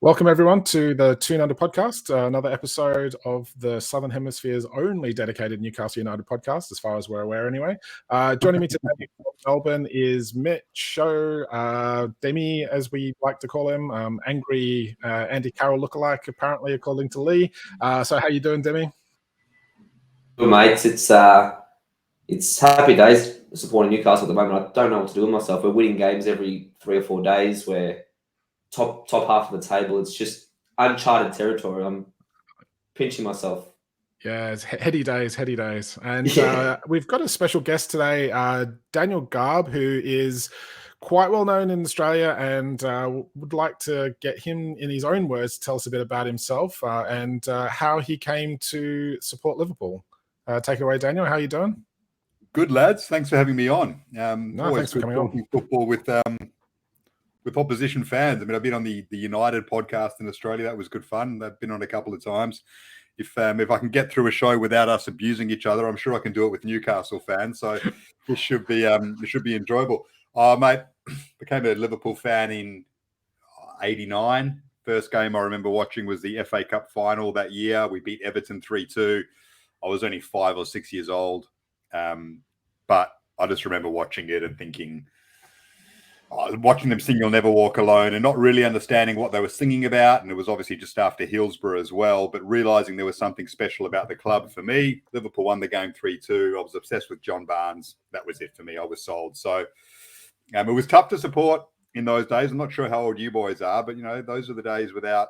Welcome, everyone, to the Tune Under podcast, another episode of the Southern Hemisphere's only dedicated Newcastle United podcast, as far as we're aware anyway. Joining me today from Melbourne is Mitch, Dimi, as we like to call him, angry Andy Carroll lookalike, apparently, according to Lee. So how you doing, Dimi? Good, mates. It's happy days supporting Newcastle at the moment. I don't know what to do with myself. We're winning games every 3 or 4 days. We're top half of the table. It's just uncharted territory. I'm pinching myself. Yeah, it's heady days. And we've got a special guest today, Daniel Garb, who is quite well known in Australia, and would like to get him, in his own words, to tell us a bit about himself and how he came to support Liverpool. Take it away, Daniel. How are you doing? Good, lads. Thanks for having me on. Thanks for coming on. Football with opposition fans. I mean, I've been on the United podcast in Australia. That was good fun. I've been on a couple of times. If I can get through a show without us abusing each other, I'm sure I can do it with Newcastle fans. So this should be enjoyable. Mate, became a Liverpool fan in '89. First game I remember watching was the FA Cup final that year. We beat Everton 3-2. I was only 5 or 6 years old. But I just remember watching it and thinking, watching them sing You'll Never Walk Alone and not really understanding what they were singing about. And it was obviously just after Hillsborough as well, but realizing there was something special about the club for me. Liverpool won the game 3-2. I was obsessed with John Barnes. That was it for me. I was sold. So it was tough to support in those days. I'm not sure how old you boys are, but, those are the days without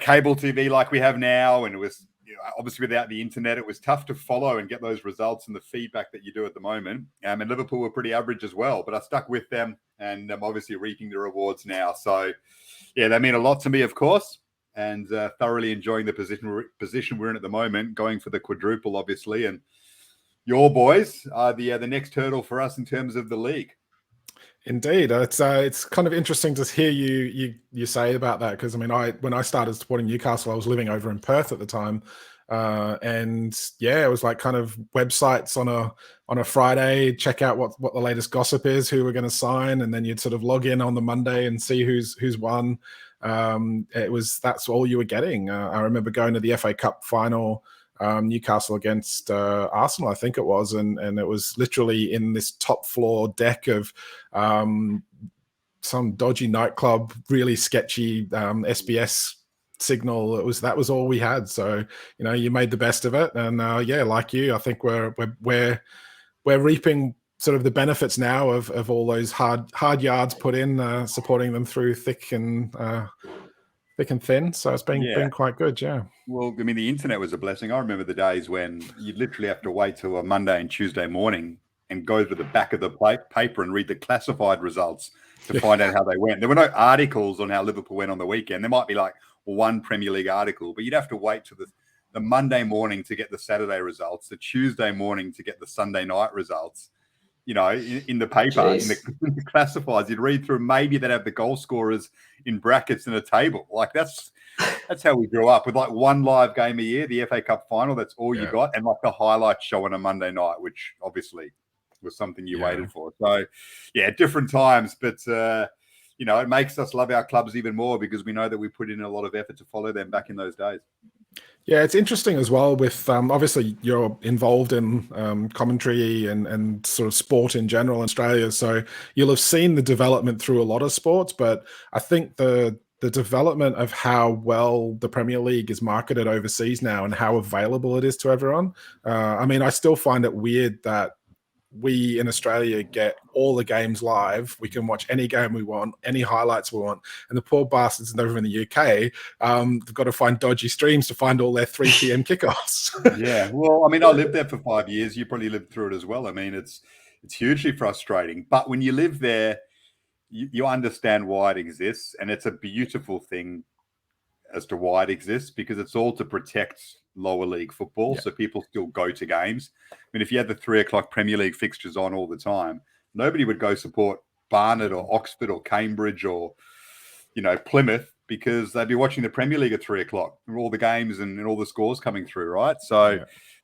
cable TV like we have now. And it was, obviously without the internet, it was tough to follow and get those results and the feedback that you do at the moment. And Liverpool were pretty average as well, but I stuck with them and I'm obviously reaping the rewards now. So yeah, they mean a lot to me, of course, and thoroughly enjoying the position we're in at the moment, going for the quadruple, obviously. And your boys are the next hurdle for us in terms of the league. Indeed, it's kind of interesting to hear you say about that, because I mean, when I started supporting Newcastle, I was living over in Perth at the time, and yeah, it was like kind of websites on a Friday, check out what the latest gossip is, who we're going to sign, and then you'd sort of log in on the Monday and see who's won. That's all you were getting. I remember going to the FA Cup final. Newcastle against Arsenal, I think it was, and it was literally in this top floor deck of some dodgy nightclub, really sketchy SBS signal. That was all we had. So you made the best of it, and like you, I think we're reaping sort of the benefits now of all those hard yards put in, supporting them through thick and thin. So it's been quite good, yeah. Well, I mean, the internet was a blessing. I remember the days when you'd literally have to wait till a Monday and Tuesday morning and go to the back of the paper and read the classified results to find out how they went. There were no articles on how Liverpool went on the weekend. There might be like one Premier League article, but you'd have to wait till the Monday morning to get the Saturday results, the Tuesday morning to get the Sunday night results. In the paper, in the classifieds, you'd read through. Maybe they'd have the goal scorers in brackets in a table. Like that's how we grew up, with like one live game a year, the FA Cup final. That's all you got, and like the highlights show on a Monday night, which obviously was something you waited for. So, yeah, different times, but it makes us love our clubs even more because we know that we put in a lot of effort to follow them back in those days. Yeah, it's interesting as well with obviously you're involved in commentary and sort of sport in general in Australia, so you'll have seen the development through a lot of sports, but I think the development of how well the Premier League is marketed overseas now and how available it is to everyone. I mean, I still find it weird that we in Australia get all the games live. We can watch any game we want, any highlights we want. And the poor bastards over in the UK, they've got to find dodgy streams to find all their 3 p.m. kickoffs. Yeah, well, I mean, I lived there for 5 years. You probably lived through it as well. I mean, it's hugely frustrating. But when you live there, you understand why it exists. And it's a beautiful thing as to why it exists, because it's all to protect lower league football. So people still go to games. I mean, if you had the 3 o'clock Premier League fixtures on all the time, nobody would go support Barnet or Oxford or Cambridge or, Plymouth because they'd be watching the Premier League at 3:00, all the games and all the scores coming through, right? So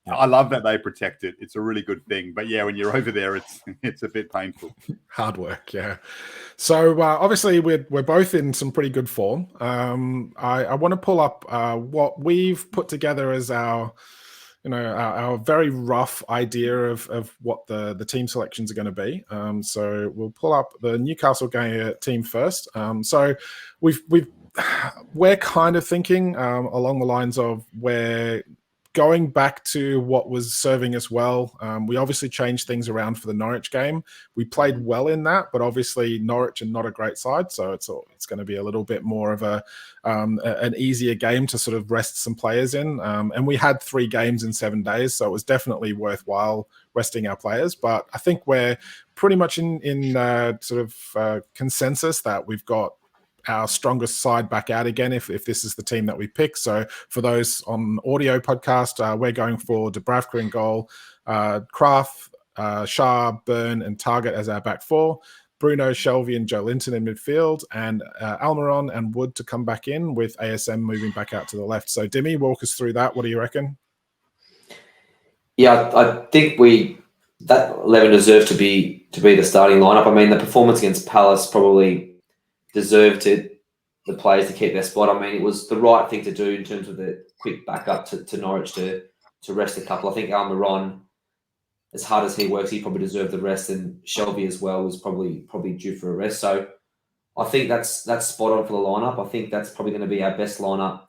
I love that they protect it. It's a really good thing. But yeah, when you're over there, it's a bit painful. Hard work, yeah. So obviously we're both in some pretty good form. I want to pull up what we've put together as our very rough idea of what the team selections are going to be. So we'll pull up the Newcastle team first. So we're kind of thinking along the lines of we're going back to what was serving us well. We obviously changed things around for the Norwich game. We played well in that, but obviously Norwich are not a great side, so it's going to be a little bit more of an easier game to sort of rest some players in. And we had 3 games in 7 days, so it was definitely worthwhile resting our players. But I think we're pretty much in consensus that we've got our strongest side back out again if this is the team that we pick. So for those on audio podcast, we're going for Dubravka in goal, Kraft, Shah, Byrne and Target as our back 4, Bruno, Shelvey and Joe Linton in midfield, and Almiron and Wood to come back in with ASM moving back out to the left. So Dimi, walk us through that. What do you reckon? Yeah, I think that 11 deserves to be the starting lineup. I mean, the performance against Palace probably deserved the players to keep their spot. I mean, it was the right thing to do in terms of the quick backup to Norwich to rest a couple. I think Almiron, as hard as he works, he probably deserved the rest, and Shelvey as well was probably due for a rest. So I think that's spot on for the lineup. I think that's probably going to be our best lineup,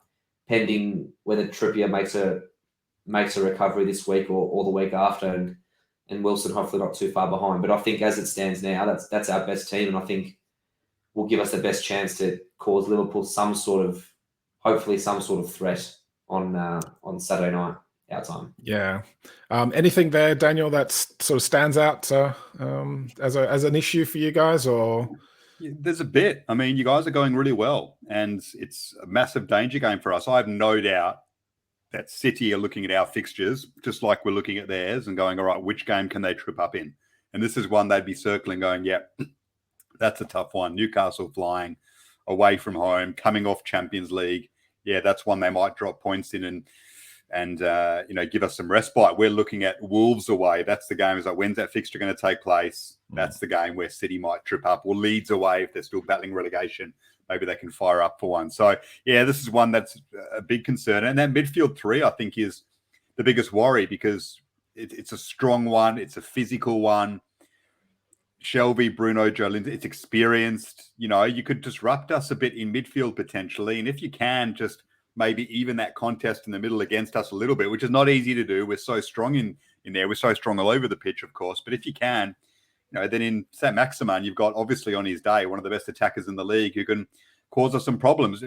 pending whether Trippier makes a recovery this week or the week after, and Wilson hopefully not too far behind. But I think as it stands now, that's our best team, and I think will give us the best chance to cause Liverpool hopefully some sort of threat on Saturday night, our time. Yeah. Anything there, Daniel, that sort of stands out as an issue for you guys, or? There's a bit. I mean, you guys are going really well, and it's a massive danger game for us. I have no doubt that City are looking at our fixtures, just like we're looking at theirs, and going, all right, which game can they trip up in? And this is one they'd be circling, going, yeah, that's a tough one. Newcastle flying away from home, coming off Champions League. Yeah, that's one they might drop points in and give us some respite. We're looking at Wolves away. That's the game. Is like, when's that fixture going to take place? That's the game where City might trip up. Or Leeds away if they're still battling relegation. Maybe they can fire up for one. So, yeah, this is one that's a big concern. And that midfield 3, I think, is the biggest worry because it's a strong one. It's a physical one. Shelvey, Bruno, Joe Linton, it's experienced. You could disrupt us a bit in midfield potentially. And if you can, just maybe even that contest in the middle against us a little bit, which is not easy to do. We're so strong in there. We're so strong all over the pitch, of course. But if you can, then in St. Maximin, you've got obviously on his day, one of the best attackers in the league who can cause us some problems.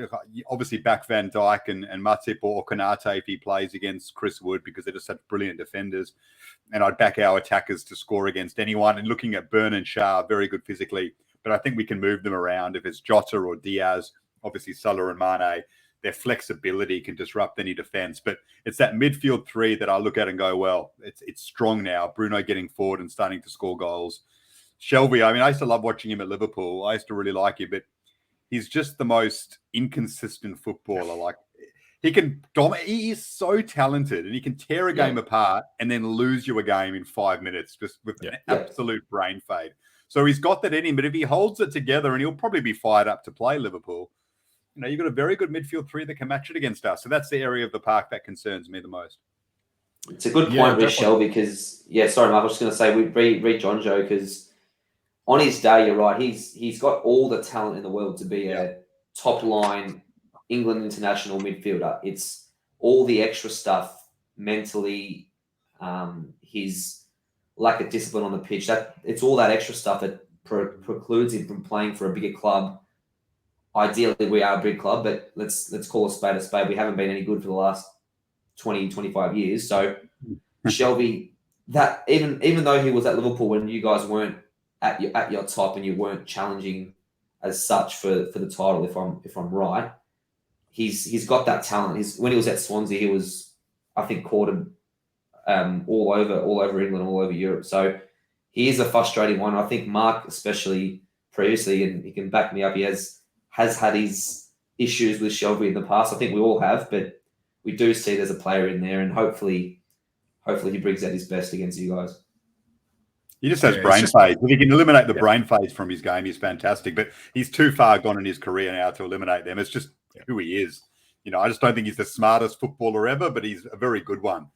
Obviously back Van Dijk and Matip or Konate if he plays against Chris Wood because they're just such brilliant defenders. And I'd back our attackers to score against anyone. And looking at Byrne and Shah, very good physically. But I think we can move them around. If it's Jota or Diaz, obviously Salah and Mane, their flexibility can disrupt any defense. But it's that midfield 3 that I look at and go, well, it's strong now. Bruno getting forward and starting to score goals. Shelvey, I mean, I used to love watching him at Liverpool. I used to really like him, but he's just the most inconsistent footballer. Like he can dominate. He is so talented, and he can tear a game apart and then lose you a game in 5 minutes just with an absolute brain fade. So he's got that in him. But if he holds it together, and he'll probably be fired up to play Liverpool, you've got a very good midfield 3 that can match it against us. So that's the area of the park that concerns me the most. It's a good point with Shelvey because, sorry, Mark, I was just going to say, we read John Joe because on his day, you're right, he's got all the talent in the world to be a top-line England international midfielder. It's all the extra stuff mentally, his lack of discipline on the pitch. It's all that extra stuff that precludes him from playing for a bigger club. Ideally, we are a big club, but let's call a spade a spade. We haven't been any good for the last 20, 25 years. So Shelvey, that even though he was at Liverpool when you guys weren't at your top and you weren't challenging as such for the title, if I'm right, he's got that talent. When he was at Swansea, he was, I think, courted all over England, all over Europe. So he is a frustrating one. I think Mark, especially previously, and he can back me up, he has had his issues with Shelby in the past. I think we all have, but we do see there's a player in there, and hopefully he brings out his best against you guys. He just has brain phase. If he can eliminate the brain phase from his game, he's fantastic. But he's too far gone in his career now to eliminate them. It's just who he is. You know, I just don't think he's the smartest footballer ever, but he's a very good one.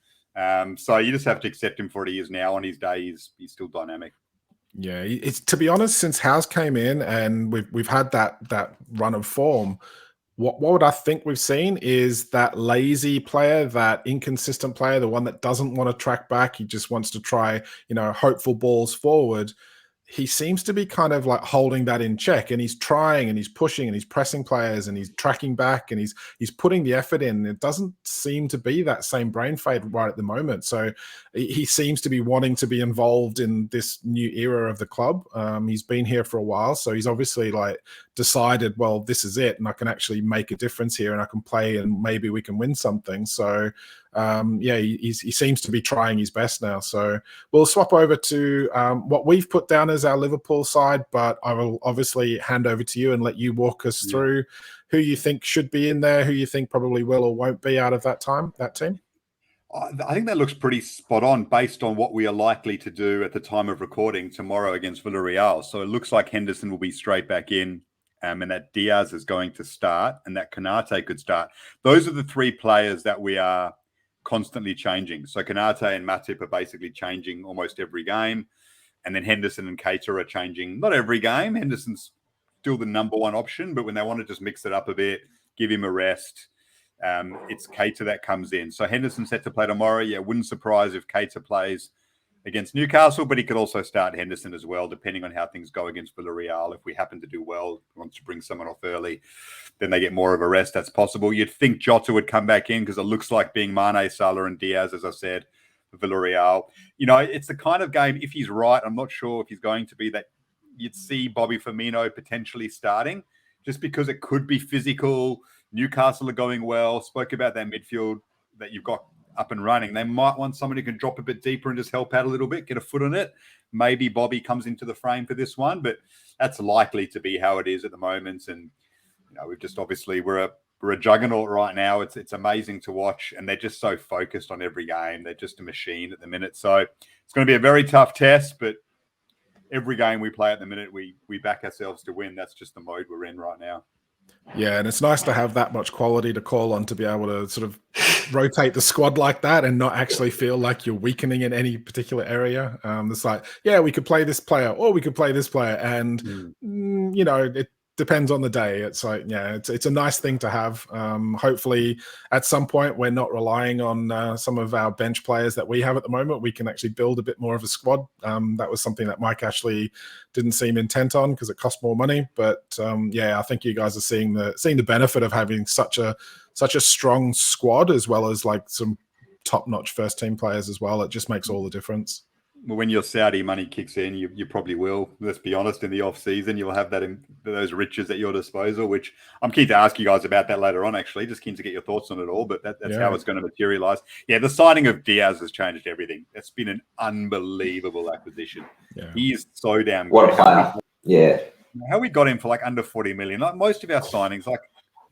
So you just have to accept him for what he is now. On his day, he's still dynamic. Yeah, it's, to be honest, since House came in and we've had that run of form, what would I think we've seen is that lazy player, that inconsistent player, the one that doesn't want to track back. He just wants to try, hopeful balls forward. He seems to be kind of like holding that in check, and he's trying and he's pushing and he's pressing players and he's tracking back and he's putting the effort in. It doesn't seem to be that same brain fade right at the moment. So he seems to be wanting to be involved in this new era of the club. He's been here for a while, so he's obviously like decided, well, this is it, and I can actually make a difference here, and I can play, and maybe we can win something. So he seems to be trying his best now. So we'll swap over to what we've put down as our Liverpool side, but I will obviously hand over to you and let you walk us through who you think should be in there, who you think probably will or won't be out of that team. I think that looks pretty spot on based on what we are likely to do at the time of recording tomorrow against Villarreal. So it looks like Henderson will be straight back in, and that Diaz is going to start, and that Konate could start. Those are the three players that we are constantly changing. So Konate and Matip are basically changing almost every game. And then Henderson and Keita are changing, not every game. Henderson's still the number one option, but when they want to just mix it up a bit, give him a rest, it's Keita that comes in. So Henderson's set to play tomorrow. Yeah, wouldn't surprise if Keita plays against Newcastle, but he could also start Henderson as well, depending on how things go against Villarreal. If we happen to do well, wants to bring someone off early, then they get more of a rest. That's possible. You'd think Jota would come back in because it looks like being Mane, Salah and Diaz, as I said, for Villarreal. It's the kind of game, if he's right, I'm not sure if he's going to be, that you'd see Bobby Firmino potentially starting, just because it could be physical. Newcastle are going well. Spoke about that midfield that you've got up and running. They might want someone who can drop a bit deeper and just help out a little bit, get a foot on it. Maybe Bobby comes into the frame for this one, but that's likely to be how it is at the moment. And we've just obviously we're a juggernaut right now. It's amazing to watch, and they're just so focused on every game. They're just a machine at the minute. So it's going to be a very tough test, but every game we play at the minute, we back ourselves to win. That's just the mode we're in right now. Yeah, and it's nice to have that much quality to call on, to be able to sort of rotate the squad like that and not actually feel like you're weakening in any particular area. It's like, we could play this player or we could play this player, and it depends on the day. It's like, it's a nice thing to have. Hopefully at some point we're not relying on some of our bench players that we have at the moment. We can actually build a bit more of a squad. That was something that Mike Ashley didn't seem intent on because it cost more money. But I think you guys are seeing the benefit of having such a strong squad, as well as like some top-notch first team players as well. It just makes all the difference. Well, when your Saudi money kicks in, you probably will. Let's be honest, in the off season, you'll have those riches at your disposal. Which I'm keen to ask you guys about that later on. Actually, just keen to get your thoughts on it all. But that's how it's going to materialize. Yeah, the signing of Diaz has changed everything. It's been an unbelievable acquisition. Yeah. He is so damn good. What a player! Yeah, how we got him for like under 40 million. Like most of our signings, like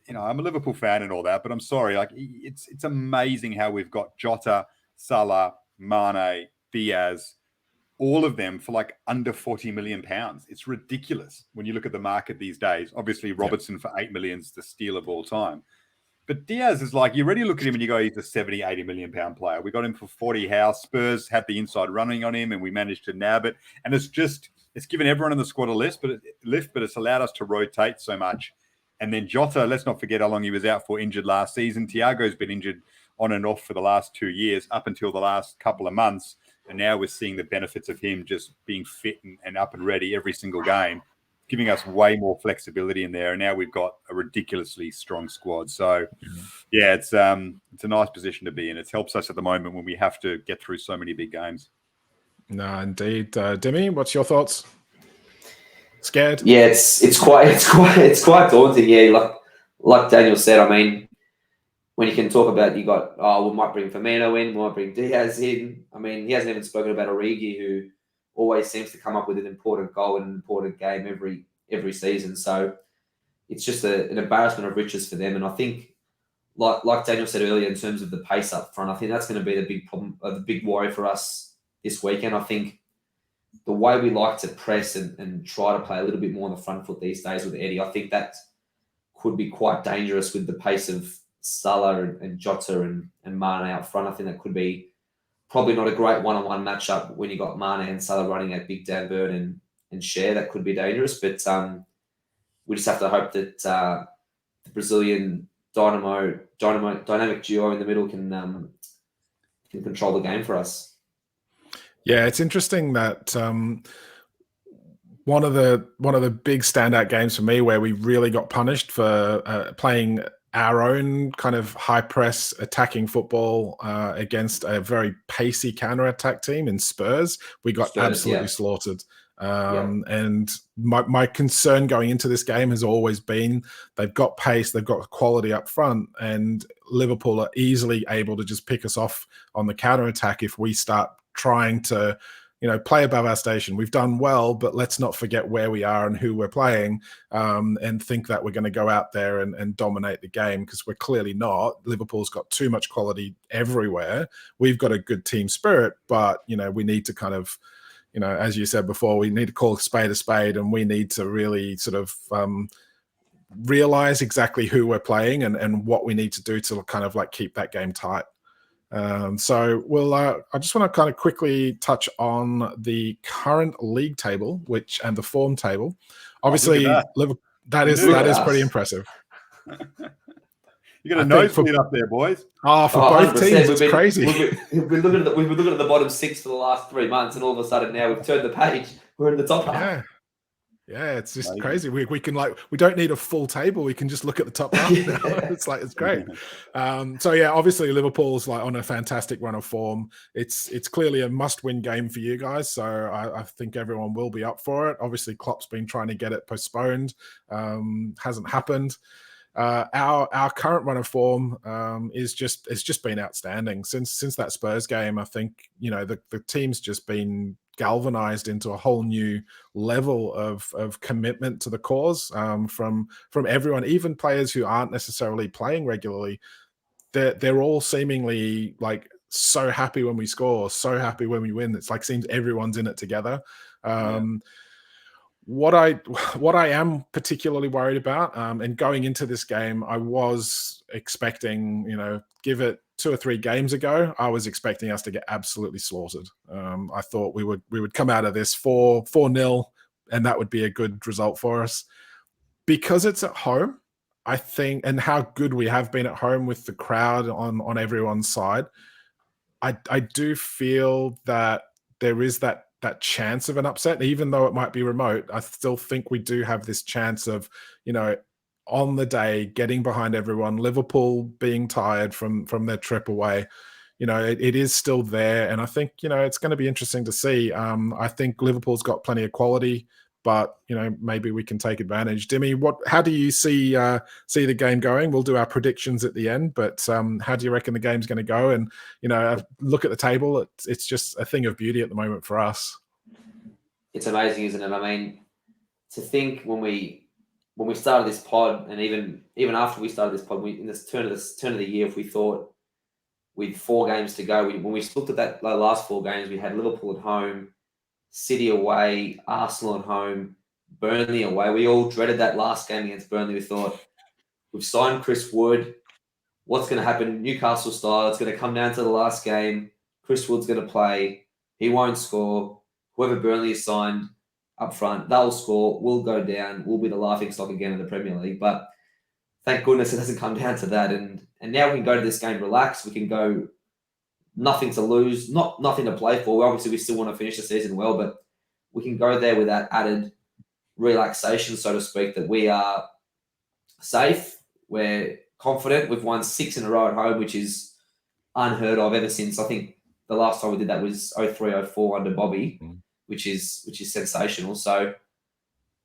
I'm a Liverpool fan and all that, but I'm sorry, like it's amazing how we've got Jota, Salah, Mane, Diaz, all of them for like under 40 million pounds. It's ridiculous when you look at the market these days. Obviously, Robertson for 8 million is the steal of all time. But Diaz is like, you already look at him and you go, he's a 70, 80 million pound player. We got him for 40 house. Spurs had the inside running on him and we managed to nab it. And it's given everyone in the squad a lift, but it's allowed us to rotate so much. And then Jota, let's not forget how long he was out for, injured last season. Thiago's been injured on and off for the last 2 years, up until the last couple of months. And now we're seeing the benefits of him just being fit and up and ready every single game, giving us way more flexibility in there. And now we've got a ridiculously strong squad. So, it's a nice position to be in. It helps us at the moment when we have to get through so many big games. No, indeed. Dimi, what's your thoughts? Scared? Yeah, it's quite daunting. Yeah, like Daniel said. I mean, when you can talk about we might bring Firmino in, we might bring Diaz in. I mean, he hasn't even spoken about Origi, who always seems to come up with an important goal and an important game every season. So it's just an embarrassment of riches for them. And I think, like Daniel said earlier, in terms of the pace up front, I think that's going to be the big problem, the big worry for us this weekend. I think the way we like to press and try to play a little bit more on the front foot these days with Eddie, I think that could be quite dangerous with the pace of Salah and Jota and Mane out front. I think that could be probably not a great one-on-one matchup when you got Mane and Salah running at Big Dan Bird and Share. That could be dangerous, but we just have to hope that the Brazilian dynamic duo in the middle can control the game for us. Yeah, it's interesting that one of the big standout games for me where we really got punished for playing our own kind of high press attacking football against a very pacey counter-attack team in Spurs. We got absolutely slaughtered. And my concern going into this game has always been they've got pace, they've got quality up front, and Liverpool are easily able to just pick us off on the counter-attack if we start trying to play above our station. We've done well, but let's not forget where we are and who we're playing, and think that we're going to go out there and dominate the game, because we're clearly not. Liverpool's got too much quality everywhere. We've got a good team spirit, but we need to kind of, as you said before, we need to call a spade, and we need to really sort of realize exactly who we're playing and what we need to do to kind of like keep that game tight. So I just want to kind of quickly touch on the current league table, and the form table. Obviously, that is pretty impressive. You got a nosebleed up there, boys. Oh, for both teams, it's crazy. We've been looking at the bottom six for the last 3 months, and all of a sudden now we've turned the page. We're in the top half. Yeah, it's just crazy. We can we don't need a full table. We can just look at the top half now. It's great. So yeah, obviously Liverpool's on a fantastic run of form. It's clearly a must-win game for you guys. So I think everyone will be up for it. Obviously, Klopp's been trying to get it postponed. Hasn't happened. Our current run of form it's just been outstanding since that Spurs game. I think the team's just been galvanized into a whole new level of commitment to the cause from everyone, even players who aren't necessarily playing regularly. They're all seemingly so happy when we score, so happy when we win. It's seems everyone's in it together. What I am particularly worried about, and going into this game, I was expecting, give it 2 or 3 games ago, I was expecting us to get absolutely slaughtered. I thought we would come out of this 4-0, and that would be a good result for us. Because it's at home, I think, and how good we have been at home with the crowd on everyone's side, I do feel that there is that chance of an upset. Even though it might be remote, I still think we do have this chance of, on the day, getting behind everyone. Liverpool being tired from their trip away, it is still there, and I think it's going to be interesting to see. I think Liverpool's got plenty of quality, but maybe we can take advantage. Dimi, how do you see the game going? We'll do our predictions at the end, but how do you reckon the game's going to go? And look at the table; it's just a thing of beauty at the moment for us. It's amazing, isn't it? I mean, to think when we started this pod, and even after we started this pod, in this turn of the year, if we thought with 4 games to go, when we looked at that last 4 games, we had Liverpool at home, City away, Arsenal at home, Burnley away. We all dreaded that last game against Burnley. We thought, we've signed Chris Wood. What's going to happen? Newcastle style. It's going to come down to the last game. Chris Wood's going to play. He won't score. Whoever Burnley is signed up front, they'll score. We'll go down. We'll be the laughingstock again in the Premier League. But thank goodness it doesn't come down to that. And now we can go to this game relaxed. We can go nothing to lose, nothing to play for. Obviously, we still want to finish the season well, but we can go there with that added relaxation, so to speak, that we are safe. We're confident. We've won 6 in a row at home, which is unheard of ever since, I think the last time we did that was 03-04 under Bobby, which is sensational. So,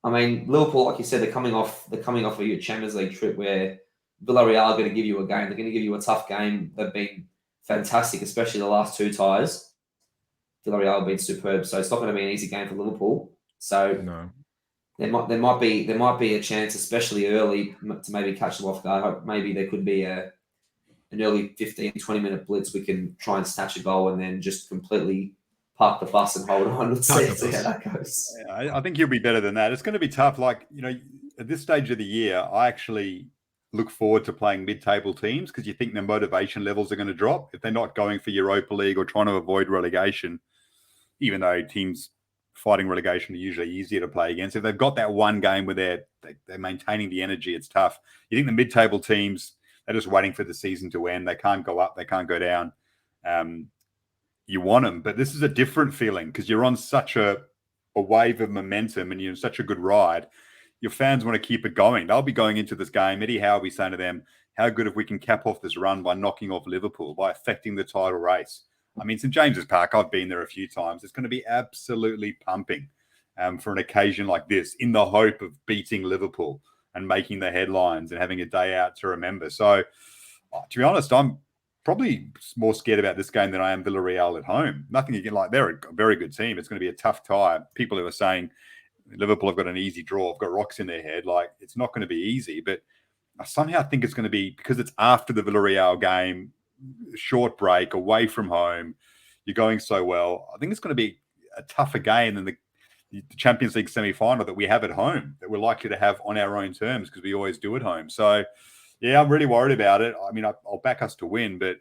I mean, Liverpool, like you said, they're coming off a Champions League trip where Villarreal are going to give you a game. They're going to give you a tough game. They've been fantastic, especially the last 2 ties. Villarreal have been superb, so it's not going to be an easy game for Liverpool. So no. there might be a chance, especially early, to maybe catch them off guard. I hope maybe there could be an early 15, 20-minute blitz. We can try and snatch a goal and then just completely park the bus and hold on. Let's see how that goes. I think he'll be better than that. It's going to be tough. Like, at this stage of the year, I actually look forward to playing mid-table teams because you think their motivation levels are going to drop if they're not going for Europa League or trying to avoid relegation, even though teams fighting relegation are usually easier to play against. If they've got that one game where they're maintaining the energy, it's tough. You think the mid-table teams, they're just waiting for the season to end. They can't go up. They can't go down. You want them, but this is a different feeling because you're on such a wave of momentum and you're in such a good ride. Your fans want to keep it going. They'll be going into this game. Eddie Howe will be saying to them, how good if we can cap off this run by knocking off Liverpool, by affecting the title race. I mean, St James's Park, I've been there a few times. It's going to be absolutely pumping for an occasion like this in the hope of beating Liverpool and making the headlines and having a day out to remember. So, to be honest, I'm probably more scared about this game than I am Villarreal at home. Nothing again, like they're a very good team. It's going to be a tough tie. People who are saying Liverpool have got an easy draw, have got rocks in their head, like it's not going to be easy. But I somehow think it's going to be, because it's after the Villarreal game, short break, away from home, you're going so well. I think it's going to be a tougher game than the Champions League semi-final that we have at home, that we're likely to have on our own terms because we always do at home. So, yeah, I'm really worried about it. I mean, I'll back us to win, but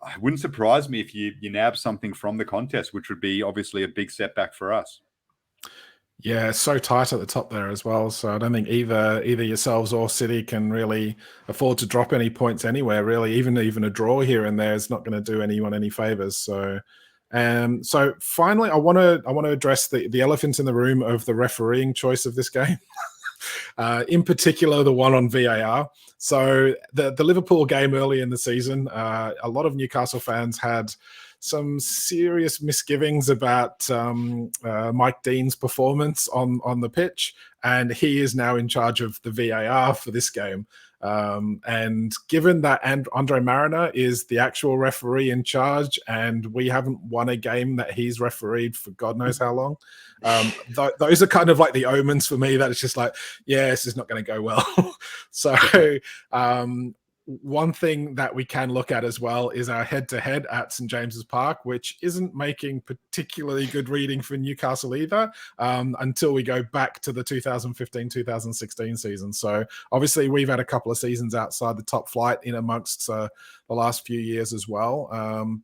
it wouldn't surprise me if you nab something from the contest, which would be obviously a big setback for us. Yeah, it's so tight at the top there as well. So I don't think either yourselves or City can really afford to drop any points anywhere, really. Even a draw here and there is not going to do anyone any favors. So so finally, I want to address the elephant in the room of the refereeing choice of this game. In particular, the one on VAR. So the Liverpool game early in the season, a lot of Newcastle fans had some serious misgivings about Mike Dean's performance on the pitch, and he is now in charge of the VAR for this game. And given that Andre Mariner is the actual referee in charge, and we haven't won a game that he's refereed for God knows how long, those are kind of like the omens for me that it's just like, yeah, this is not going to go well. So one thing that we can look at as well is our head-to-head at St James's Park, which isn't making particularly good reading for Newcastle either, until we go back to the 2015-2016 season. So obviously we've had a couple of seasons outside the top flight in amongst the last few years as well.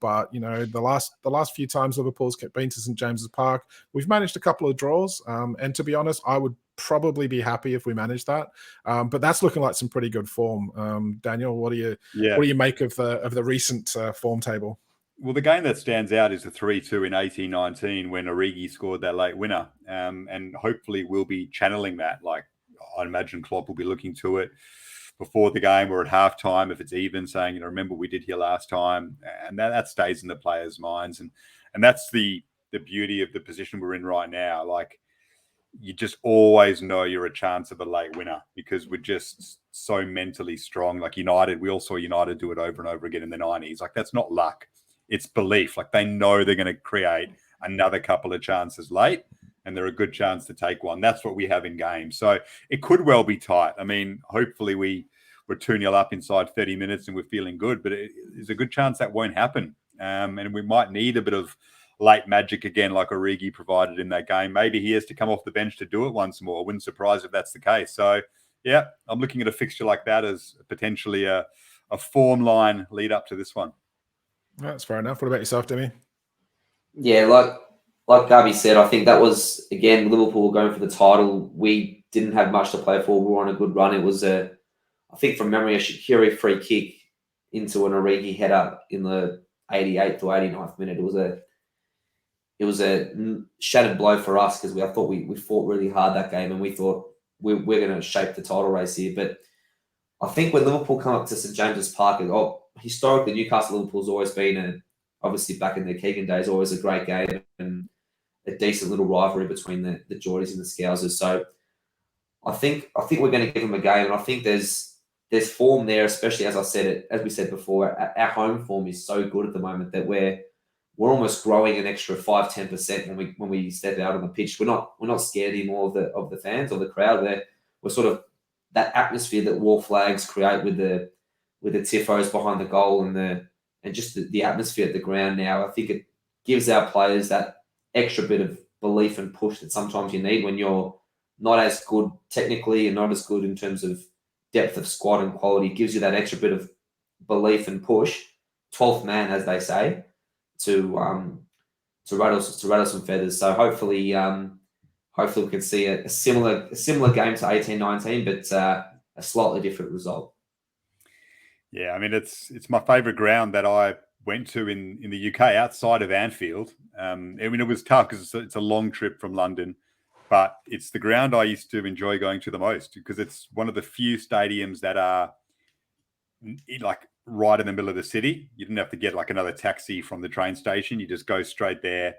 But the last few times Liverpool's been to St James's Park, we've managed a couple of draws. And to be honest, I would probably be happy if we manage that, but that's looking like some pretty good form. Daniel, what do you make of the recent form table? Well, the game that stands out is the 3-2 in 18-19 when Origi scored that late winner, and hopefully we'll be channeling that. Like, I imagine Klopp will be looking to it before the game or at halftime if it's even, saying, remember we did here last time, and that stays in the players' minds, and that's the beauty of the position we're in right now. Like, you just always know you're a chance of a late winner because we're just so mentally strong. Like United, we all saw United do it over and over again in the 90s. Like, that's not luck. It's belief. Like, they know they're going to create another couple of chances late and they're a good chance to take one. That's what we have in games. So it could well be tight. I mean, hopefully we're 2-0 up inside 30 minutes and we're feeling good, but there's a good chance that won't happen. And we might need a bit of late magic again, like Origi provided in that game. Maybe he has to come off the bench to do it once more. I wouldn't surprise if that's the case. So, yeah, I'm looking at a fixture like that as potentially a form line lead up to this one. That's fair enough. What about yourself, Dimi? Yeah, like Garby said, I think that was, again, Liverpool going for the title. We didn't have much to play for. We were on a good run. It was I think from memory, a Shaqiri free kick into an Origi header in the 88th or 89th minute. It was a shattered blow for us because I thought we fought really hard that game and we thought we're going to shape the title race here. But I think when Liverpool come up to St James's Park, historically Newcastle Liverpool's always been obviously back in the Keegan days, always a great game and a decent little rivalry between the Geordies and the Scousers. So I think we're going to give them a game, and I think there's form there, especially as we said before, our home form is so good at the moment that we're we're almost growing an extra 5-10% when we step out on the pitch. We're not scared anymore of the fans or the crowd. We're sort of that atmosphere that War Flags create with the tifos behind the goal and just the atmosphere at the ground now. I think it gives our players that extra bit of belief and push that sometimes you need when you're not as good technically and not as good in terms of depth of squad and quality. It gives you that extra bit of belief and push, 12th man, as they say, to rattle some feathers. So hopefully we can see a similar game to 18-19, but a slightly different result. Yeah, I mean, it's my favourite ground that I went to in the UK outside of Anfield. I mean, it was tough because it's a long trip from London, but it's the ground I used to enjoy going to the most because it's one of the few stadiums that are like right in the middle of the city. You didn't have to get like another taxi from the train station. You just go straight there.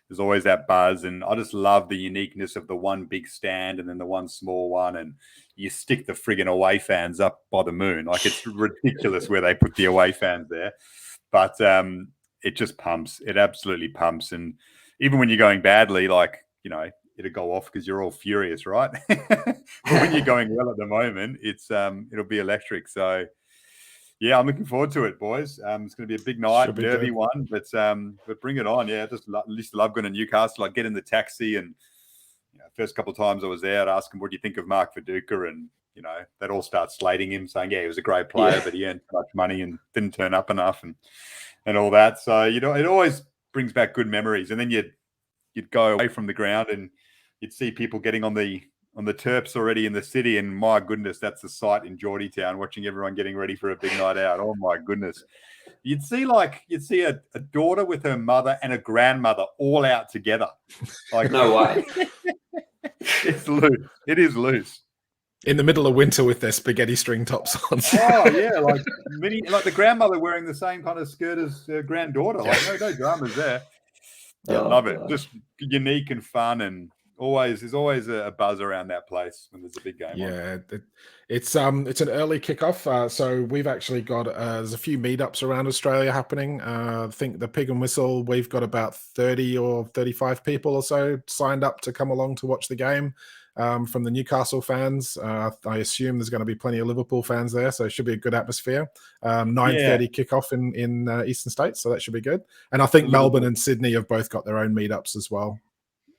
There's always that buzz, and I just love the uniqueness of the one big stand and then the one small one, and you stick the friggin' away fans up by the moon. Like, it's ridiculous where they put the away fans there, but it just pumps. It absolutely pumps, and even when you're going badly, like, you know, it'll go off because you're all furious, right? But when you're going well at the moment, it's it'll be electric. So yeah, I'm looking forward to it, boys. It's going to be a big night, nervy one, but bring it on. Yeah, used to love going to Newcastle. I'd get in the taxi, and first couple of times I was there, I'd ask them, "What do you think of Mark Viduka?" And they'd all start slating him, saying, "Yeah, he was a great player, but he earned too much money and didn't turn up enough," and all that. So it always brings back good memories. And then you'd go away from the ground and you'd see people getting on the terps already in the city, and my goodness, that's the sight in Geordie Town, watching everyone getting ready for a big night out. Oh my goodness. You'd see a daughter with her mother and a grandmother all out together. Like, no way. It's loose. It is loose. In the middle of winter with their spaghetti string tops on. Oh yeah, like the grandmother wearing the same kind of skirt as her granddaughter. Like, no dramas there. Yeah, love it. Just unique and fun, and there's always a buzz around that place when there's a big game. Yeah, it's an early kickoff. So we've actually got there's a few meetups around Australia happening. I think the Pig and Whistle, we've got about 30 or 35 people or so signed up to come along to watch the game. From the Newcastle fans, I assume there's going to be plenty of Liverpool fans there, so it should be a good atmosphere. 9:30 kickoff in Eastern States, so that should be good. And I think Melbourne and Sydney have both got their own meetups as well.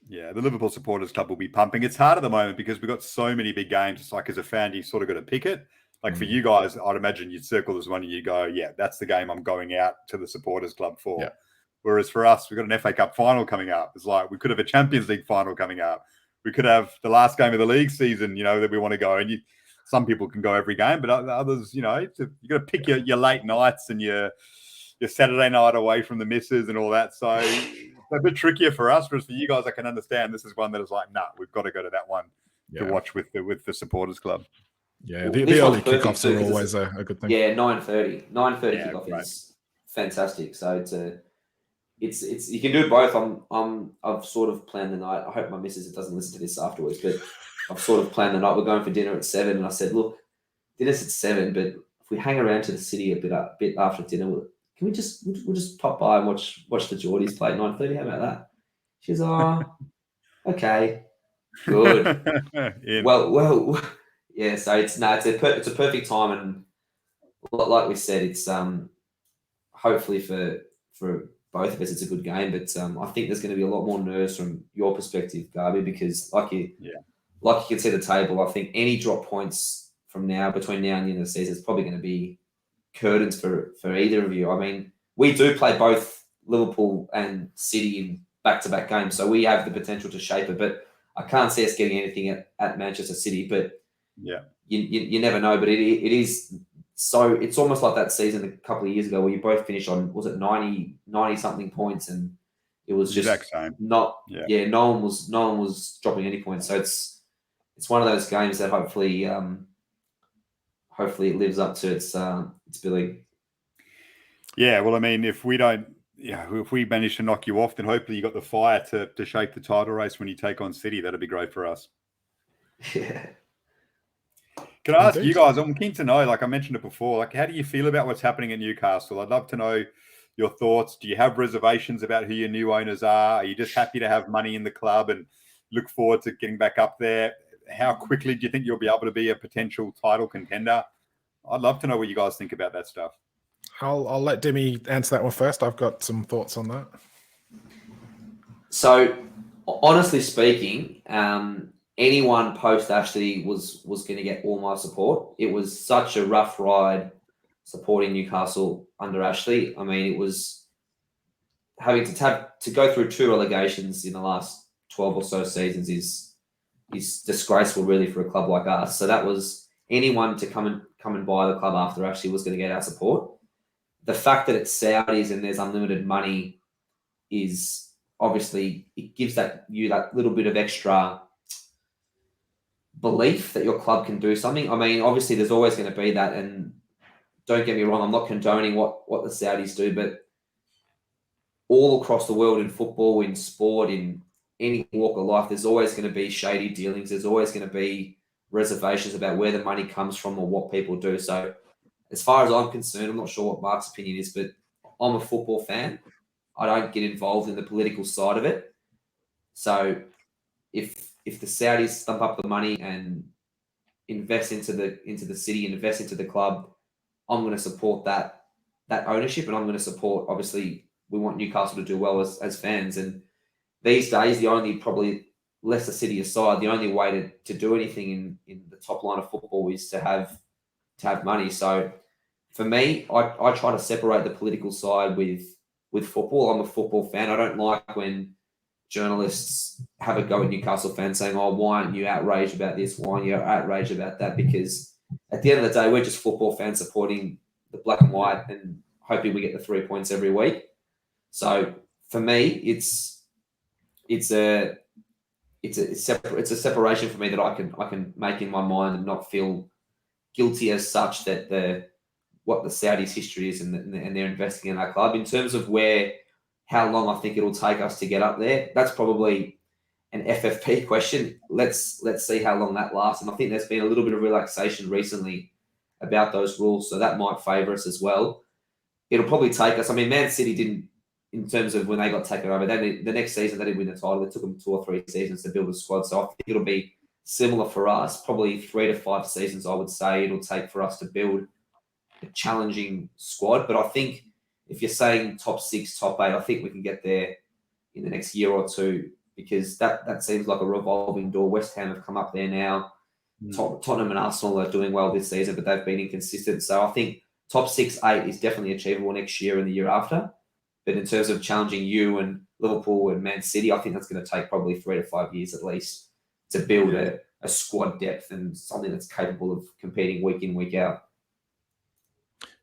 Yeah, the Liverpool Supporters Club will be pumping. It's hard at the moment because we've got so many big games. It's like, as a fan, you sort of got to pick it. Like for you guys, I'd imagine you'd circle this one and you go, yeah, that's the game I'm going out to the Supporters Club for. Yeah. Whereas for us, we've got an FA Cup final coming up. It's like we could have a Champions League final coming up. We could have the last game of the league season, that we want to go. And some people can go every game, but others, you got to pick your late nights and your Saturday night away from the missus and all that. So it's a bit trickier for us. Whereas for you guys, I can understand this is one that is like, we've got to go to that one to watch with the Supporters Club. Yeah, the early kickoffs are always a good thing. Yeah, 9:30 kickoff is fantastic. So it's you can do both. I've sort of planned the night. I hope my missus doesn't listen to this afterwards, but I've sort of planned the night. We're going for dinner at 7, and I said, look, dinner's at 7, but if we hang around to the city a bit after dinner, we'll just pop by and watch the Geordies play at 9:30. How about that? She's okay, good. Well, yeah. So it's a perfect time, and like we said, it's hopefully for both of us, it's a good game. But I think there's going to be a lot more nerves from your perspective, Garby, because like you can see the table. I think any drop points from between now and the end of the season is probably going to be curtains for either of you. I mean, we do play both Liverpool and City in back-to-back games, so we have the potential to shape it. But I can't see us getting anything at Manchester City. But you never know. But it is. So it's almost like that season a couple of years ago where you both finished on, was it 90 something points, and it was just no one was dropping any points. So it's one of those games that hopefully it lives up to its billing. Yeah, well, I mean, if we manage to knock you off, then hopefully you got the fire to shape the title race when you take on City. That'd be great for us. Yeah. Can I ask you guys, I'm keen to know, like I mentioned it before, like how do you feel about what's happening at Newcastle? I'd love to know your thoughts. Do you have reservations about who your new owners are? Are you just happy to have money in the club and look forward to getting back up there? How quickly do you think you'll be able to be a potential title contender? I'd love to know what you guys think about that stuff. I'll let Dimi answer that one first. I've got some thoughts on that. So, honestly speaking, anyone post Ashley was going to get all my support. It was such a rough ride supporting Newcastle under Ashley. I mean, it was having to go through 2 relegations in the last 12 or so seasons is disgraceful, really, for a club like us. So that was anyone to come and buy the club after Ashley was going to get our support. The fact that it's Saudis and there's unlimited money is obviously, it gives you that little bit of extra belief that your club can do something. I mean, obviously there's always going to be that, and don't get me wrong, I'm not condoning what the Saudis do, but all across the world in football, in sport, in any walk of life, there's always going to be shady dealings. There's always going to be reservations about where the money comes from or what people do. So as far as I'm concerned, I'm not sure what Mark's opinion is, but I'm a football fan. I don't get involved in the political side of it. So if the Saudis stump up the money and invest into the city and invest into the club, I'm going to support that ownership, and I'm going to support, obviously, we want Newcastle to do well as fans. And these days, the only, probably Leicester City aside, the only way to do anything in the top line of football is to have money. So for me, I try to separate the political side with football. I'm a football fan. I don't like when journalists have a go at Newcastle fans saying, "Oh, why aren't you outraged about this? Why aren't you outraged about that?" Because at the end of the day, we're just football fans supporting the black and white and hoping we get the 3 points every week. So for me, it's a separation for me that I can make in my mind and not feel guilty as such that what the Saudis' history is and they're investing in our club. In terms of how long I think it'll take us to get up there, that's probably an FFP question. Let's see how long that lasts. And I think there's been a little bit of relaxation recently about those rules, so that might favour us as well. It'll probably take us. I mean, Man City didn't, in terms of when they got taken over, the next season they didn't win the title. It took them 2 or 3 seasons to build a squad. So I think it'll be similar for us. Probably 3 to 5 seasons, I would say, it'll take for us to build a challenging squad. But I think if you're saying top 6, top 8, I think we can get there in the next year or two, because that seems like a revolving door. West Ham have come up there now. Tottenham and Arsenal are doing well this season, but they've been inconsistent. So I think top 6, 8 is definitely achievable next year and the year after. But in terms of challenging you and Liverpool and Man City, I think that's going to take probably 3 to 5 years at least to build a squad depth and something that's capable of competing week in, week out.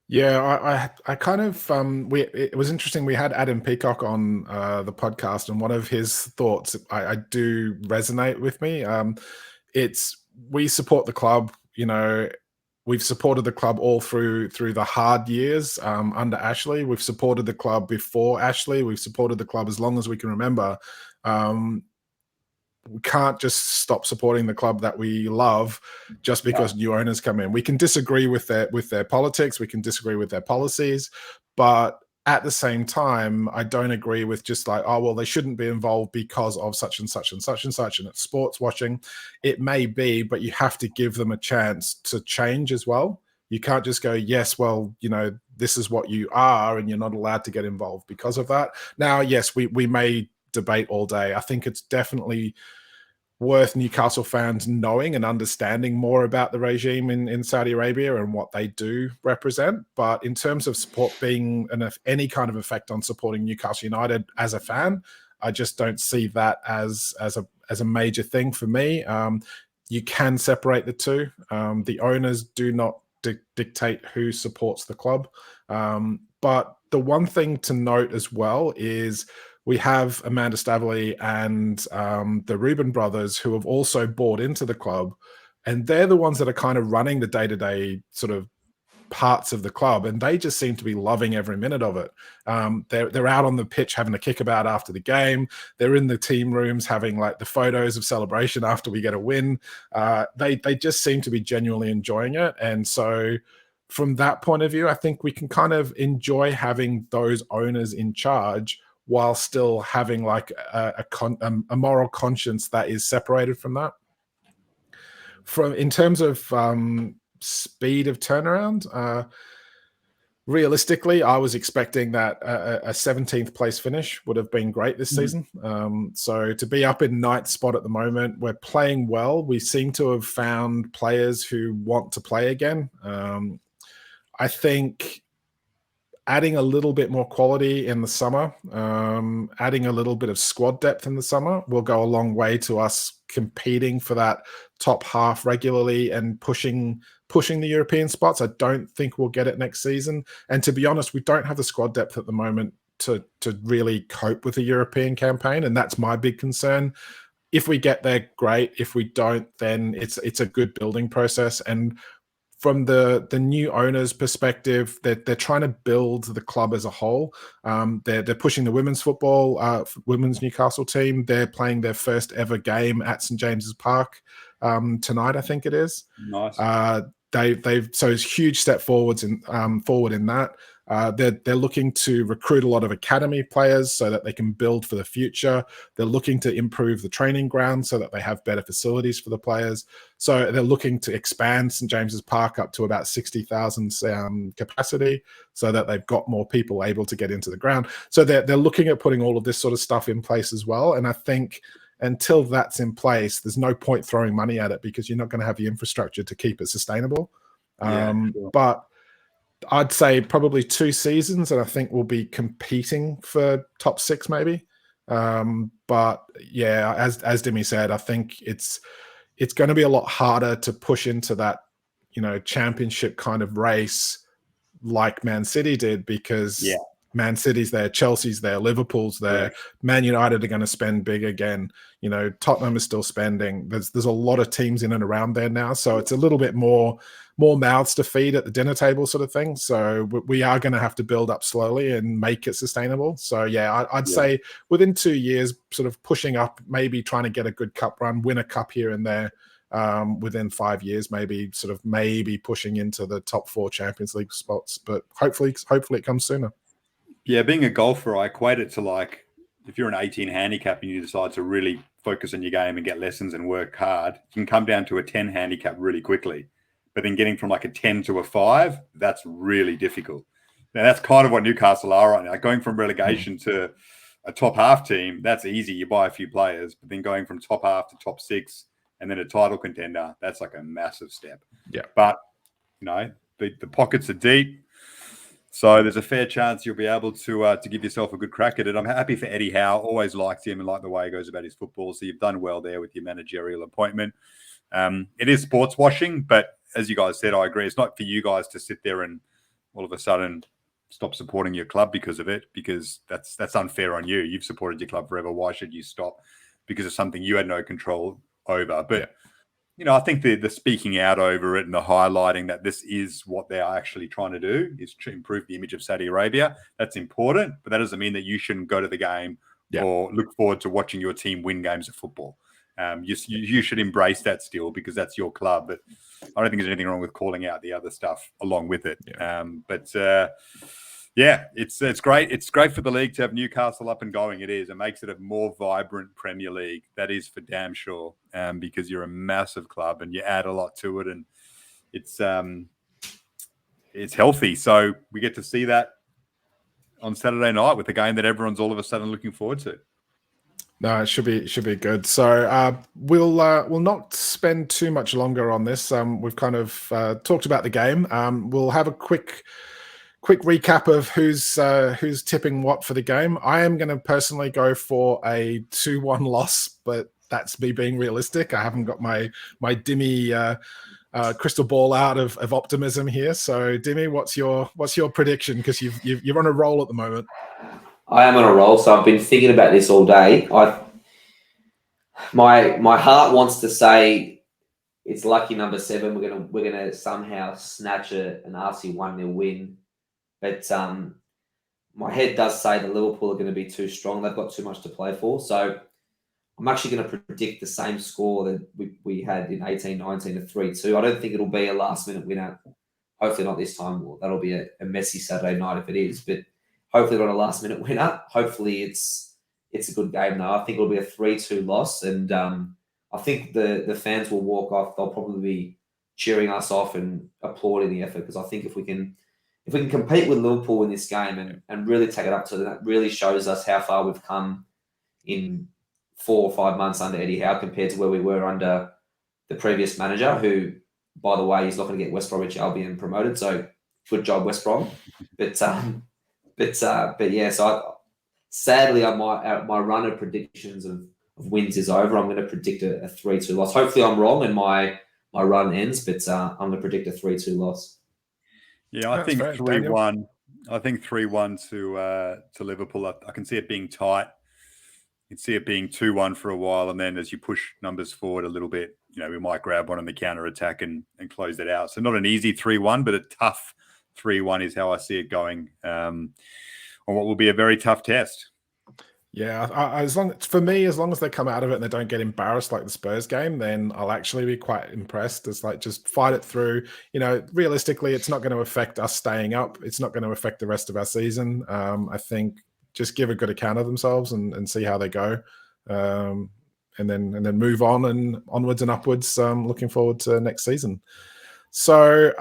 Yeah, I kind of it was interesting. We had Adam Peacock on the podcast, and one of his thoughts I do resonate with me. We support the club. You know, we've supported the club all through the hard years under Ashley. We've supported the club before Ashley. We've supported the club as long as we can remember. We can't just stop supporting the club that we love just because new owners come in. We can disagree with their politics. We can disagree with their policies, but at the same time, I don't agree with just like, oh, well, they shouldn't be involved because of such and such and such and such, and it's sports watching. It may be, but you have to give them a chance to change as well. You can't just go, yes, well, you know, this is what you are, and you're not allowed to get involved because of that. Now, yes, we may debate all day. I think it's definitely worth Newcastle fans knowing and understanding more about the regime in Saudi Arabia and what they do represent. But in terms of support being any kind of effect on supporting Newcastle United as a fan, I just don't see that as a major thing for me. You can separate the two. The owners do not dictate who supports the club. But the one thing to note as well is we have Amanda Staveley and the Reuben brothers, who have also bought into the club, and they're the ones that are kind of running the day-to-day sort of parts of the club, and they just seem to be loving every minute of it. They're out on the pitch having a kickabout after the game. They're in the team rooms having like the photos of celebration after we get a win. They just seem to be genuinely enjoying it, and so from that point of view, I think we can kind of enjoy having those owners in charge while still having like a moral conscience that is separated from that. In terms of speed of turnaround, realistically, I was expecting that a 17th place finish would have been great this season. So to be up in 9th spot at the moment, we're playing well. We seem to have found players who want to play again. I think adding a little bit more quality in the summer, adding a little bit of squad depth in the summer will go a long way to us competing for that top half regularly and pushing the European spots. I don't think we'll get it next season. And to be honest, we don't have the squad depth at the moment to really cope with a European campaign. And that's my big concern. If we get there, great. If we don't, then it's a good building process. And from the new owner's perspective, they're trying to build the club as a whole. They're pushing the women's football, women's Newcastle team. They're playing their first ever game at St James's Park tonight, I think it is. Nice. So it's a huge step forward in that. They're looking to recruit a lot of academy players so that they can build for the future. They're looking to improve the training ground so that they have better facilities for the players. So they're looking to expand St James's Park up to about 60,000 capacity so that they've got more people able to get into the ground. So they're looking at putting all of this sort of stuff in place as well. And I think until that's in place, there's no point throwing money at it because you're not going to have the infrastructure to keep it sustainable. Sure. But I'd say probably 2 seasons, and I think we'll be competing for top 6 maybe. But yeah, as Dimi said, I think it's going to be a lot harder to push into that, championship kind of race like Man City did because Man City's there, Chelsea's there, Liverpool's there, Man United are going to spend big again. Tottenham is still spending. There's a lot of teams in and around there now, so it's a little bit more mouths to feed at the dinner table sort of thing. So we are going to have to build up slowly and make it sustainable. So yeah, I'd say within 2 years, sort of pushing up, maybe trying to get a good cup run, win a cup here and there. Within 5 years, maybe pushing into the top 4 Champions League spots. But hopefully it comes sooner. Yeah, being a golfer, I equate it to like if you're an 18 handicap and you decide to really focus on your game and get lessons and work hard, you can come down to a 10 handicap really quickly. But then getting from like a 10 to a 5, that's really difficult. Now, that's kind of what Newcastle are right now. Going from relegation to a top half team, that's easy. You buy a few players. But then going from top half to top 6 and then a title contender, that's like a massive step. Yeah. But, the pockets are deep. So there's a fair chance you'll be able to give yourself a good crack at it. I'm happy for Eddie Howe. Always liked him and liked the way he goes about his football. So you've done well there with your managerial appointment. It is sports washing, but as you guys said, I agree. It's not for you guys to sit there and all of a sudden stop supporting your club because of it, because that's unfair on you. You've supported your club forever. Why should you stop because of something you had no control over? But I think the speaking out over it and the highlighting that this is what they are actually trying to do is to improve the image of Saudi Arabia. That's important, but that doesn't mean that you shouldn't go to the game or look forward to watching your team win games of football. You should embrace that still because that's your club. But I don't think there's anything wrong with calling out the other stuff along with it. It's great. It's great for the league to have Newcastle up and going. It is. It makes it a more vibrant Premier League. That is for damn sure. Because you're a massive club and you add a lot to it, and it's healthy. So we get to see that on Saturday night with a game that everyone's all of a sudden looking forward to. No, it should be good. So we'll not spend too much longer on this. We've kind of talked about the game. We'll have a quick recap of who's tipping what for the game. I am going to personally go for a 2-1 loss, but that's me being realistic. I haven't got my Dimi crystal ball out of optimism here. So Dimi, what's your prediction? Because you're on a roll at the moment. I am on a roll, so I've been thinking about this all day. My heart wants to say it's lucky number 7. We're gonna somehow snatch an RC 1-0 win, but my head does say that Liverpool are going to be too strong. They've got too much to play for. So I'm actually going to predict the same score that we had in 18-19 of 3-2. I don't think it'll be a last-minute winner. Hopefully not this time. Well, that'll be a messy Saturday night if it is, but hopefully not a last-minute winner. Hopefully it's a good game, though. I think it'll be a 3-2 loss, and I think the fans will walk off. They'll probably be cheering us off and applauding the effort, because I think if we can compete with Liverpool in this game and really take it up to them, that really shows us how far we've come in 4 or 5 months under Eddie Howe compared to where we were under the previous manager, who, by the way, he's not going to get West Bromwich Albion promoted. So good job, West Brom. But yeah. So sadly, my run of predictions of wins is over. I'm going to predict a 3-2 loss. Hopefully, I'm wrong and my run ends. But I'm going to predict a 3-2 loss. Yeah, I think 3-1. I think 3-1 to Liverpool. I can see it being tight. You can see it being 2-1 for a while, and then as you push numbers forward a little bit, we might grab one on the counter attack and close it out. So not an easy 3-1, but a tough 3-1 is how I see it going on what will be a very tough test. Yeah, as long as they come out of it and they don't get embarrassed like the Spurs game, then I'll actually be quite impressed. It's like, just fight it through. Realistically, it's not going to affect us staying up. It's not going to affect the rest of our season. I think just give a good account of themselves and see how they go, and then move on and onwards and upwards. Looking forward to next season. So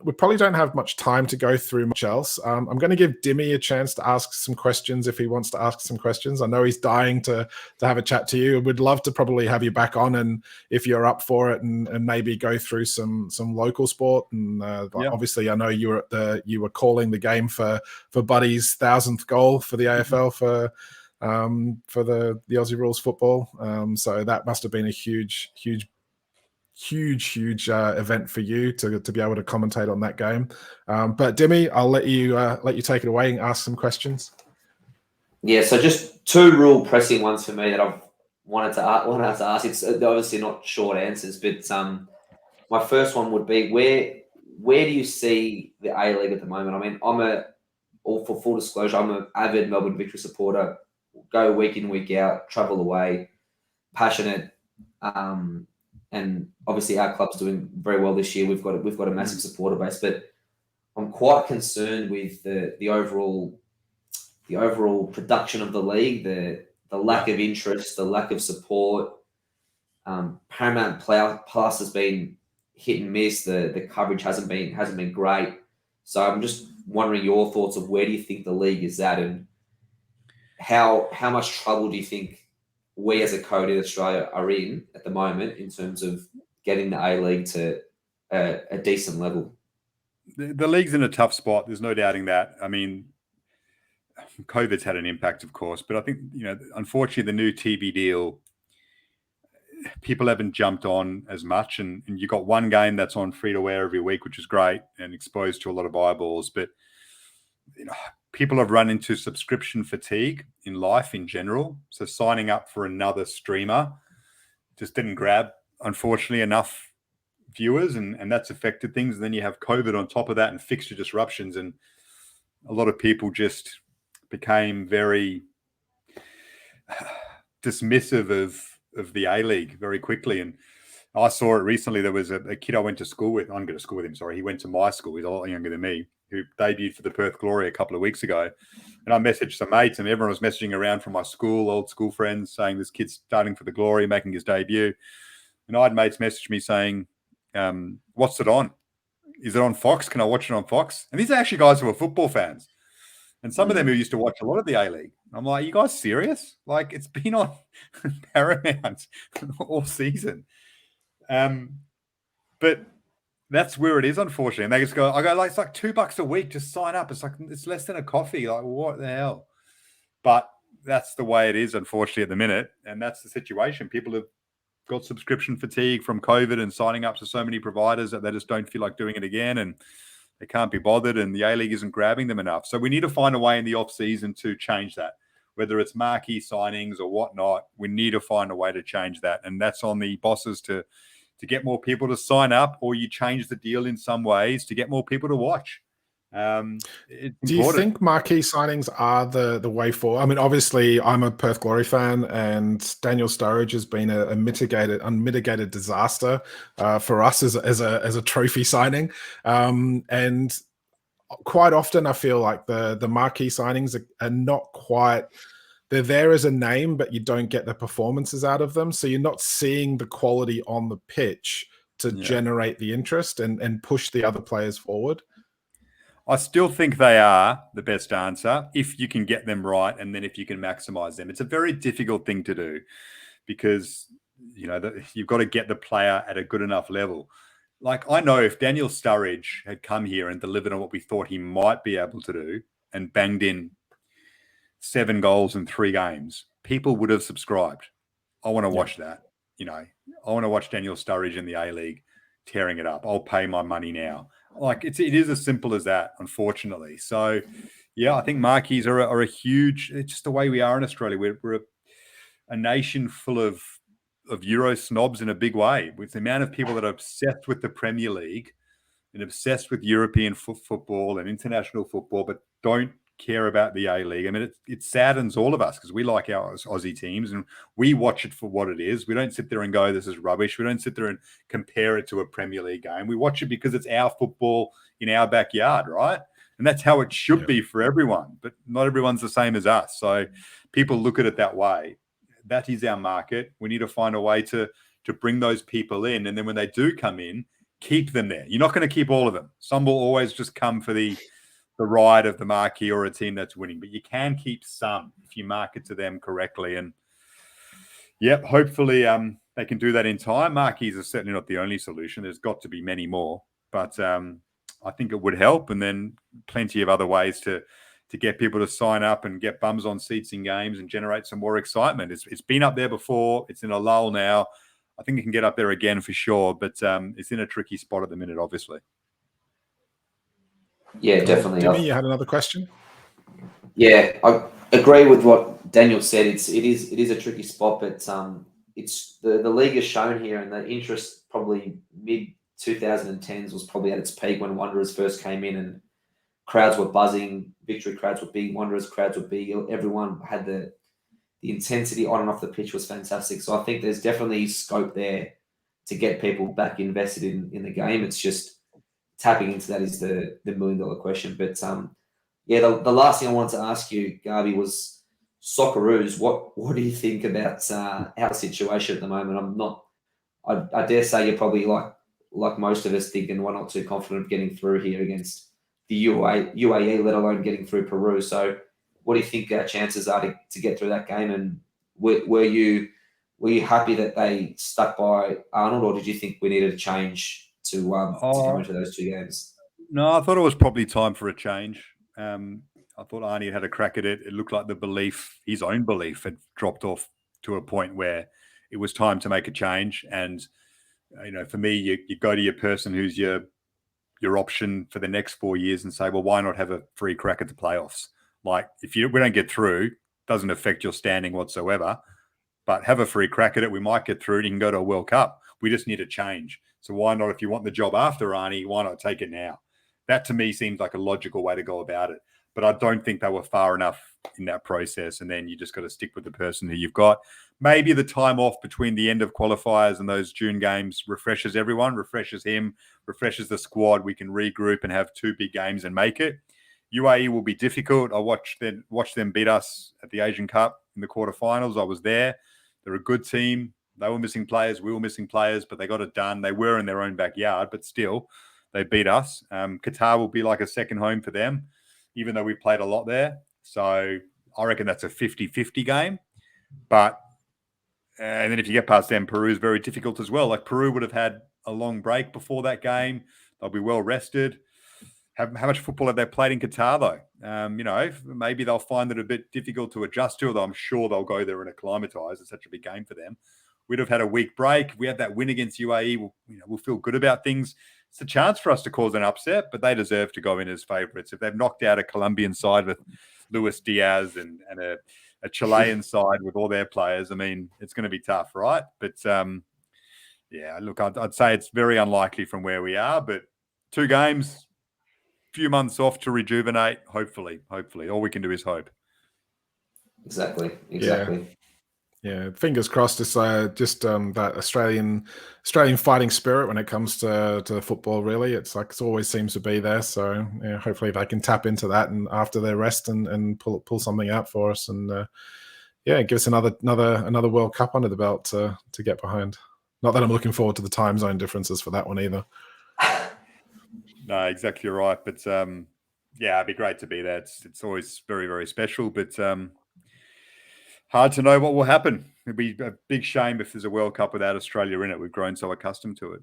we probably don't have much time to go through much else. I'm going to give Dimi a chance to ask some questions if he wants to ask some questions. I know he's dying to have a chat to you. We'd love to probably have you back on, and if you're up for it, and maybe go through some local sport. And Obviously, I know you were calling the game for Buddy's 1,000th goal for the AFL for the Aussie Rules football. So that must have been a huge event for you to be able to commentate on that game. But Dimi, I'll let you take it away and ask some questions. Yeah, so just 2 real pressing ones for me that I've wanted to ask. It's obviously not short answers, but my first one would be, where do you see the A-League at the moment? I mean, for full disclosure, I'm an avid Melbourne Victory supporter. Go week in, week out, travel away, passionate. And obviously our club's doing very well this year. We've got a massive supporter base, but I'm quite concerned with the overall production of the league, the lack of interest, the lack of support. Paramount Plus has been hit and miss. The coverage hasn't been great. So I'm just wondering your thoughts of where do you think the league is at, and how much trouble do you think we as a code in Australia are in at the moment in terms of getting the A-League to a decent level? The league's in a tough spot. There's no doubting that. I mean, COVID's had an impact, of course, but I think, unfortunately, the new TV deal, people haven't jumped on as much. And you got one game that's on free to air every week, which is great and exposed to a lot of eyeballs. But, people have run into subscription fatigue in life in general. So signing up for another streamer just didn't grab, unfortunately, enough viewers, and that's affected things. And then you have COVID on top of that and fixture disruptions. And a lot of people just became very dismissive of the A-League very quickly. And I saw it recently. There was a kid I went to school with. I'm going to school with him, sorry. He went to my school. He's a lot younger than me, who debuted for the Perth Glory a couple of weeks ago. And I messaged some mates, and everyone was messaging around from my school, old school friends, saying this kid's starting for the Glory, making his debut. And I had mates message me saying, what's it on? Is it on Fox? Can I watch it on Fox? And these are actually guys who are football fans. And some of them who used to watch a lot of the A-League. I'm like, are you guys serious? Like, it's been on Paramount all season. But that's where it is, unfortunately. And they just go, it's like $2 a week, just sign up. It's like, it's less than a coffee. Like, what the hell? But that's the way it is, unfortunately, at the minute. And that's the situation. People have got subscription fatigue from COVID and signing up to so many providers that they just don't feel like doing it again. And they can't be bothered, and the A-League isn't grabbing them enough. So we need to find a way in the off-season to change that, whether it's marquee signings or whatnot. We need to find a way to change that. And that's on the bosses to get more people to sign up, or you change the deal in some ways to get more people to watch. It's Do you important. think marquee signings are the way forward? I mean, obviously, I'm a Perth Glory fan, and Daniel Sturridge has been a unmitigated disaster for us as a trophy signing. And quite often, I feel like the marquee signings are not quite. They're there as a name, but you don't get the performances out of them. So you're not seeing the quality on the pitch to generate the interest and push the other players forward. I still think they are the best answer if you can get them right, and then if you can maximize them. It's a very difficult thing to do because you've got to get the player at a good enough level. Like, I know if Daniel Sturridge had come here and delivered on what we thought he might be able to do and banged in 7 goals in 3 games, people would have subscribed. I want to watch that. I want to watch Daniel Sturridge in the A-League tearing it up. I'll pay my money now. Like, it is as simple as that, unfortunately. So, yeah, I think marquees are a huge. It's just the way we are in Australia. We're a nation full of Euro snobs in a big way. With the amount of people that are obsessed with the Premier League and obsessed with European football and international football, but don't care about the A-League. I mean, it saddens all of us because we like our Aussie teams and we watch it for what it is. We don't sit there and go, this is rubbish. We don't sit there and compare it to a Premier League game. We watch it because it's our football in our backyard, right? And that's how it should be for everyone. But not everyone's the same as us. So people look at it that way. That is our market. We need to find a way to bring those people in. And then when they do come in, keep them there. You're not going to keep all of them. Some will always just come for the ride of the marquee or a team that's winning, but you can keep some if you market to them correctly. And hopefully they can do that in time. Marquees are certainly not the only solution. There's got to be many more, but I think it would help. And then plenty of other ways to get people to sign up and get bums on seats in games and generate some more excitement. It's been up there before. It's in a lull now. I think it can get up there again for sure, but it's in a tricky spot at the minute, obviously. Yeah, definitely. Dimi, you had another question? Yeah, I agree with what Daniel said. It is a tricky spot, but it's the league has shown here, and the interest probably mid 2010s was probably at its peak when Wanderers first came in, and crowds were buzzing. Victory crowds were big. Wanderers crowds were big. Everyone had the intensity on and off the pitch was fantastic. So I think there's definitely scope there to get people back invested in the game. It's just tapping into that is the $1 million question. But the last thing I wanted to ask you, Garby, was Socceroos. What do you think about our situation at the moment? I dare say you're probably like most of us thinking we're not too confident of getting through here against the UAE, let alone getting through Peru. So what do you think our chances are to get through that game? And were you happy that they stuck by Arnold, or did you think we needed a change to come into those 2 games? No, I thought it was probably time for a change. I thought Arnie had a crack at it. It looked like his own belief had dropped off to a point where it was time to make a change. And, for me, you go to your person who's your option for the next 4 years and say, well, why not have a free crack at the playoffs? Like, we don't get through, doesn't affect your standing whatsoever, but have a free crack at it. We might get through and you can go to a World Cup. We just need a change. So why not, if you want the job after Arnie, why not take it now? That to me seems like a logical way to go about it. But I don't think they were far enough in that process. And then you just got to stick with the person who you've got. Maybe the time off between the end of qualifiers and those June games refreshes everyone, refreshes him, refreshes the squad. We can regroup and have 2 big games and make it. UAE will be difficult. I watched them beat us at the Asian Cup in the quarterfinals. I was there. They're a good team. They were missing players. We were missing players, but they got it done. They were in their own backyard, but still, they beat us. Qatar will be like a second home for them, even though we played a lot there. So I reckon that's a 50-50 game. But and then if you get past them, Peru is very difficult as well. Like, Peru would have had a long break before that game. They'll be well rested. How much football have they played in Qatar, though? Maybe they'll find it a bit difficult to adjust to, although I'm sure they'll go there and acclimatise. It's such a big game for them. We'd have had a week break. We had that win against UAE. We'll feel good about things. It's a chance for us to cause an upset, but they deserve to go in as favourites. If they've knocked out a Colombian side with Luis Diaz and a Chilean side with all their players, I mean, it's going to be tough, right? But, look, I'd say it's very unlikely from where we are, but 2 games, few months off to rejuvenate. Hopefully, all we can do is hope. Exactly. Yeah, fingers crossed. It's just that Australian fighting spirit when it comes to football. Really, it's like it always seems to be there. So yeah, hopefully they can tap into that and after their rest and pull something out for us and yeah, give us another World Cup under the belt to get behind. Not that I'm looking forward to the time zone differences for that one either. No, exactly right. But yeah, it'd be great to be there. It's always very, very special. But hard to know what will happen. It'd be a big shame if there's a World Cup without Australia in it. We've grown so accustomed to it.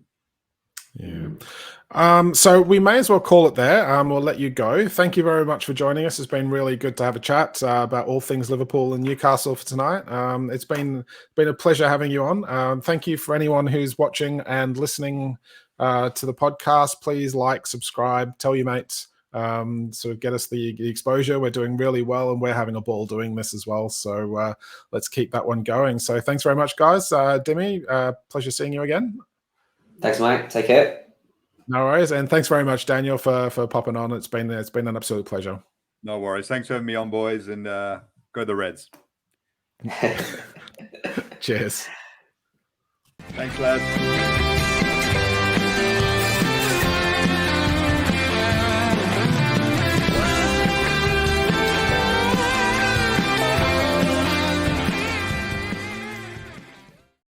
Yeah. So we may as well call it there. We'll let you go. Thank you very much for joining us. It's been really good to have a chat about all things Liverpool and Newcastle for tonight. It's been a pleasure having you on. Thank you for anyone who's watching and listening to the podcast. Please like, subscribe, tell your mates. Sort of get us the exposure. We're doing really well and we're having a ball doing this as well. So let's keep that one going. So thanks very much, guys. Dimi, pleasure seeing you again. Thanks, mate. Take care. No worries. And thanks very much, Daniel, for popping on. It's been an absolute pleasure. No worries. Thanks for having me on, boys, and go the Reds. Cheers. Thanks, lads.